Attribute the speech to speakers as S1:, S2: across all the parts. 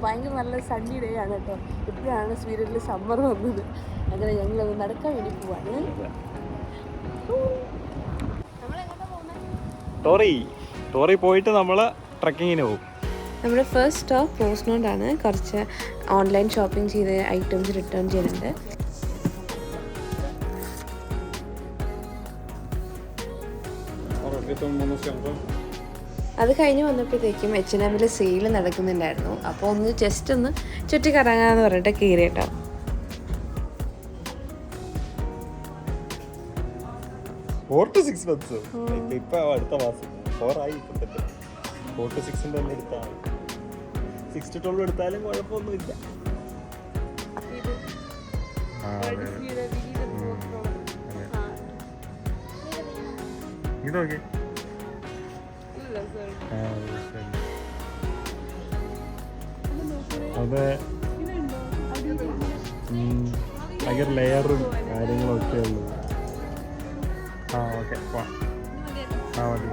S1: ഭയങ്കര നല്ല സണ്ണി ഡേ ആണ് കേട്ടോ. ഇപ്പോഴാണ് സ്വീഡനിൽ സമ്മർ വന്നത്. അങ്ങനെ ഞങ്ങൾ നടക്കാൻ വേണ്ടി പോവാണ്.
S2: ടോറി പോയിട്ട് നമ്മൾ ട്രക്കിങ്ങിന് പോകും.
S1: നമ്മുടെ ഫസ്റ്റ് സ്റ്റോപ്പ് പോസ്റ്റ്നോണ്ടാണ്. കുറച്ച് ഓൺലൈൻ ഷോപ്പിംഗ് ചെയ്ത് ഐറ്റംസ് റിട്ടേൺ ചെയ്യുന്നുണ്ട്. അത് കഴിഞ്ഞ് വന്നപ്പോഴത്തേക്കും H&Mൽ സെയിൽ നടക്കുന്നുണ്ടായിരുന്നു. അപ്പോൾ ഒന്ന് ജസ്റ്റ് ഒന്ന് ചുറ്റി കറങ്ങാന്ന് പറഞ്ഞിട്ട് കയറി കേട്ടോ.
S2: അടുത്ത മാസം 4 ആയി. 4 to 6 എടുത്താൽ 6 to 12 എടുത്താലും കുഴപ്പമൊന്നുമില്ല. ഇതൊക്കെ അതെ, ഭയങ്കര ലെയറും കാര്യങ്ങളൊക്കെ ഉള്ളത്. ഓക്കെ മതി.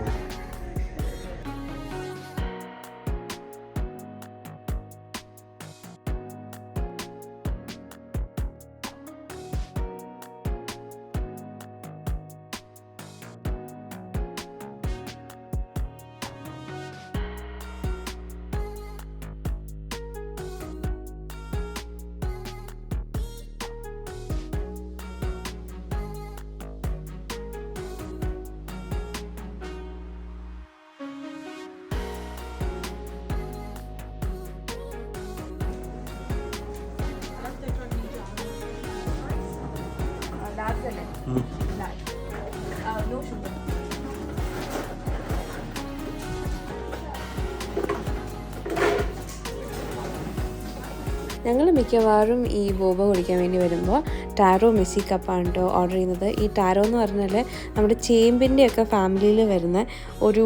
S1: ഞങ്ങൾ മിക്കവാറും ഈ ബോബ കുടിക്കാൻ വേണ്ടി വരുമ്പോൾ ടാരോ മെസ്സി കപ്പാണ് കേട്ടോ ഓർഡർ ചെയ്യുന്നത്. ഈ ടാരോ എന്ന് പറഞ്ഞാൽ നമ്മുടെ ചേമ്പിൻ്റെയൊക്കെ ഫാമിലിയിൽ വരുന്ന ഒരു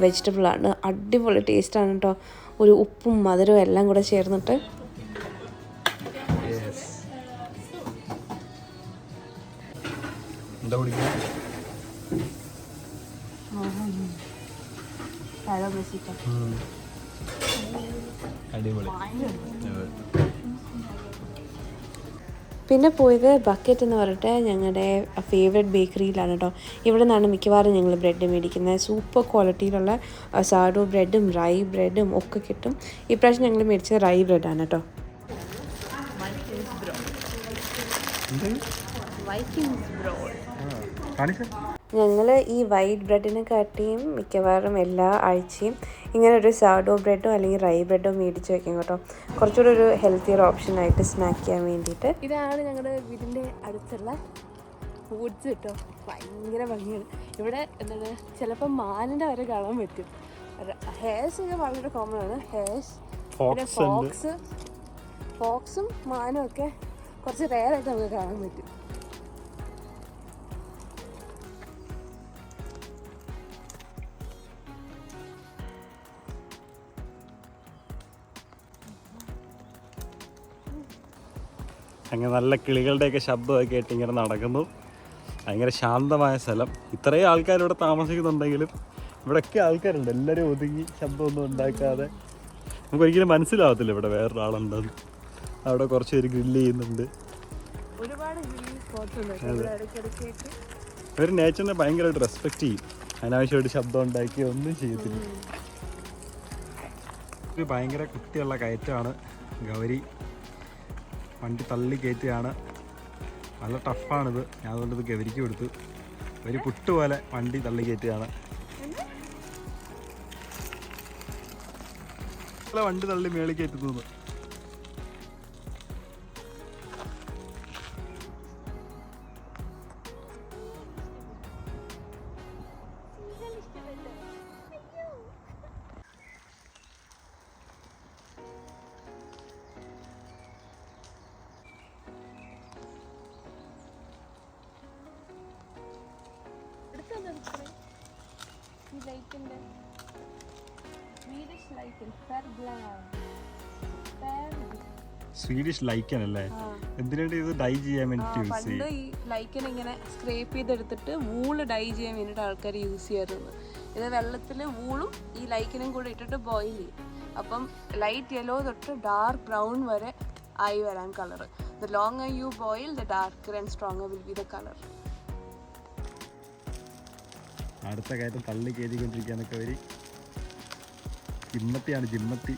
S1: വെജിറ്റബിളാണ്. അടിപൊളി ടേസ്റ്റാണ് കേട്ടോ. ഒരു ഉപ്പും മധുരവും എല്ലാം കൂടെ ചേർന്നിട്ട്. ടാരോ മെസ്സി കപ്പ് പിന്നെ പോയത് ബക്കറ്റ് എന്ന് പറഞ്ഞിട്ട് ഞങ്ങളുടെ ഫേവറേറ്റ് ബേക്കറിയിലാണ് കേട്ടോ. ഇവിടെ നിന്നാണ് മിക്കവാറും ഞങ്ങൾ ബ്രെഡ് മേടിക്കുന്നത്. സൂപ്പർ ക്വാളിറ്റിയിലുള്ള സാഡോ ബ്രെഡും റൈ ബ്രെഡും ഒക്കെ കിട്ടും. ഇപ്രാവശ്യം ഞങ്ങൾ മേടിച്ചത് റൈ ബ്രെഡാണ് കേട്ടോ. ഞങ്ങൾ ഈ വൈറ്റ് ബ്രെഡിനെ കാട്ടിയും മിക്കവാറും എല്ലാ ആഴ്ചയും ഇങ്ങനെ ഒരു സാഡോ ബ്രെഡോ അല്ലെങ്കിൽ റൈ ബ്രെഡോ മേടിച്ച് വയ്ക്കും കേട്ടോ. കുറച്ചുകൂടെ ഒരു ഹെൽത്തിയർ ഓപ്ഷനായിട്ട് സ്നാക്ക് ചെയ്യാൻ വേണ്ടിയിട്ട്. ഇതാണ് ഞങ്ങളുടെ വീടിൻ്റെ അടുത്തുള്ള ഫുഡ്സ് കേട്ടോ. ഭയങ്കര ഭംഗിയാണ്. ഇവിടെ എന്താണ് ചിലപ്പോൾ മാനിൻ്റെ വരെ കാണാൻ പറ്റും. ഹേഴ്സ് ഒക്കെ വളരെ കോമൺ ആണ്. ഹേഴ്സ്, പിന്നെ ഫോക്സും മാനും ഒക്കെ കുറച്ച് റെയറായിട്ട് നമുക്ക് കാണാൻ പറ്റും.
S2: അങ്ങനെ നല്ല കിളികളുടെയൊക്കെ ശബ്ദമൊക്കെ കേട്ട് ഇങ്ങനെ നടക്കുന്നു. ഭയങ്കര ശാന്തമായ സ്ഥലം. ഇത്രയും ആൾക്കാരിവിടെ താമസിക്കുന്നുണ്ടെങ്കിലും ഇവിടെയൊക്കെ ആൾക്കാരുണ്ട്. എല്ലാവരും ഒതുങ്ങി ശബ്ദമൊന്നും ഉണ്ടാക്കാതെ. നമുക്കൊരിക്കലും മനസ്സിലാവത്തില്ല ഇവിടെ വേറൊരാളുണ്ടെന്ന്. അവിടെ കുറച്ച് പേര് ഗ്രില്ല് ചെയ്യുന്നുണ്ട്. അവർ നേച്ചറിനെ ഭയങ്കരമായിട്ട് റെസ്പെക്റ്റ് ചെയ്യും. അനാവശ്യമായിട്ട് ശബ്ദം ഉണ്ടാക്കി ഒന്നും ചെയ്യത്തില്ല. ഒരു ഭയങ്കര കുട്ടിയുള്ള കയറ്റമാണ്. ഗൗരി വണ്ടി തള്ളി കയറ്റുകയാണ്. നല്ല ടഫാണിത്. ഞാൻ അതുകൊണ്ട് ഇത് ഗൗരിക്ക് കൊടുത്തു. ഒരു പുട്ടുപോലെ വണ്ടി തള്ളി കയറ്റുകയാണ്. വണ്ടി തള്ളി മേളിൽ കയറ്റുന്നത്. സ്വീഡിഷ് ലൈക്കൻ അല്ലേ? എന്തിനാണ് ഇത് ഡൈ ചെയ്യാൻ വേണ്ടിട്ട് യൂസ് ചെയ്യും?
S1: ഈ ലൈക്കൻ ഇങ്ങനെ സ്ക്രേപ്പ് ചെയ്തെടുത്തിട്ട് വൂള് ഡൈ ചെയ്യാൻ വേണ്ടിയിട്ട് ആൾക്കാർ യൂസ് ചെയ്യാറുണ്ട്. ഇത് വെള്ളത്തിൽ വൂളും ഈ ലൈക്കനും കൂടെ ഇട്ടിട്ട് ബോയിൽ ചെയ്യും. അപ്പം ലൈറ്റ് യെല്ലോ തൊട്ട് ഡാർക്ക് ബ്രൗൺ വരെ ആയി വരാൻ colour. The longer you boil the darker and stronger will be the colour.
S2: അടുത്ത കാര്യം തള്ളി കയറ്റിക്കൊണ്ടിരിക്കുകയെന്നൊക്കെ വരി ജിമ്മത്തിയാണ് ജിമ്മത്തി.